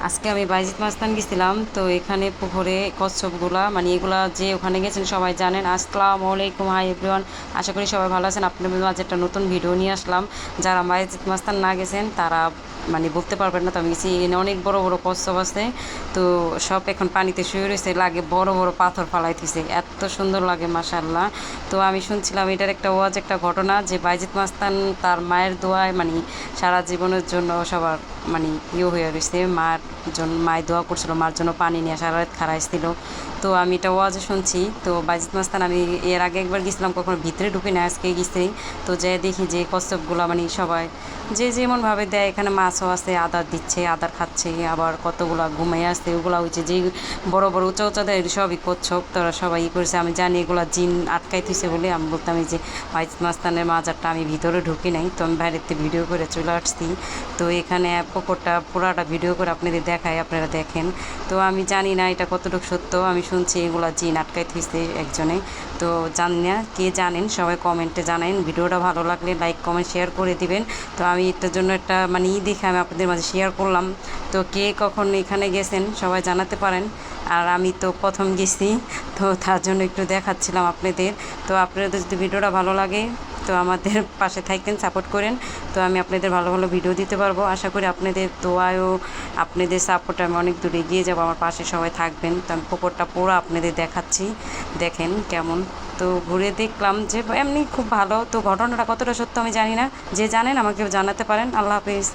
আজকে আমি বাইজিৎ মাস্তান গেছিলাম। তো এখানে পুকুরে কচ্ছপগুলা মানে এগুলা যে ওখানে গেছেন সবাই জানেন। আসসালামু আলাইকুম, হাই এভরিওয়ান। আশা করি সবাই ভালো আছেন। আপনাদের মাঝে একটা নতুন ভিডিও নিয়ে আসলাম। যারা বাইজিৎ মাস্তান না গেছেন তারা মানে বলতে পারবেন না। তো আমি গেছি, এখানে অনেক বড় বড় কচ্ছপ আছে। তো সব এখন পানিতে শুয়ে রয়েছে, লাগে বড় বড় পাথর ফালাইতেছে, এত সুন্দর লাগে মাশাআল্লাহ। তো আমি শুনছিলাম এটার একটা ওয়াজ একটা ঘটনা যে বাইজিৎ মাস্তান তার মায়ের দোয়ায় মানে সারা জীবনের জন্য সবার মানে হয়ে রয়েছে। মায়ের দোয়া করছিল, মার জন্য পানি নিয়ে সারা রাত খাড়াইছিল। তো আমি এটা ওয়াজে শুনছি। তো বাইজিৎ মাস্তান আমি এর আগে একবার গেছিলাম, কখনো ভিতরে ঢুকি না, আজকে গেছি। তো যে দেখি যে কচ্ছপগুলো মানে সবাই যে যেমনভাবে দেয়, এখানে মাছও আছে, আদার দিচ্ছে, আদার খাচ্ছে, আবার কতগুলা ঘুমাই আসছে, ওগুলা হচ্ছে যে বড় বড় উঁচা উঁচা দেয় সবই কচ্ছপ। তারা সবাই করেছে, আমি জানি এগুলা জিন আটকাই থুইছে বলে আমি বলতাম এই যে বাইজিৎ মাস্তানের মাজারটা আমি ভিতরে ঢুকি নাই, তো আমি বাইরেতে ভিডিও করে চলে আসছি। তো এখানে পুকুরটা পুরাটা ভিডিও করে আপনাদের দেখাই, আপনারা দেখেন। তো আমি জানি না এটা কতটুকু সত্য, আমি শুনছি এগুলা জিন আটকাই থুইছে একজনে। তো জানি না, কে জানেন সবাই কমেন্টে জানান। ভিডিওটা ভালো লাগলে লাইক কমেন্ট শেয়ার করে দিবেন। তো আমি এটার জন্য একটা মানে দেখে আমি আপনাদের মাঝে শেয়ার করলাম। তো কে কখন এখানে গেছেন সবাই জানাতে পারেন। আর আমি তো প্রথম গেছি, তো তার জন্য একটু দেখাচ্ছিলাম আপনাদের। তো আপনাদের যদি ভিডিওটা ভালো লাগে তো আমাদের পাশে থাকতেন, সাপোর্ট করেন। তো আমি আপনাদের ভালো ভালো ভিডিও দিতে পারবো। আশা করি আপনাদের দোয়ায়ও আপনাদের সাপোর্টে আমি অনেক দূরে এগিয়ে যাবো। আমার পাশে সবাই থাকবেন। তো আমি পুকুরটা পুরো আপনাদের দেখাচ্ছি, দেখেন কেমন। তো ঘুরে দেখলাম যে এমনি খুব ভালো। তো ঘটনাটা কতটা সত্য আমি জানি না, যে জানেন আমাকে জানাতে পারেন। আল্লাহ হাফিজ।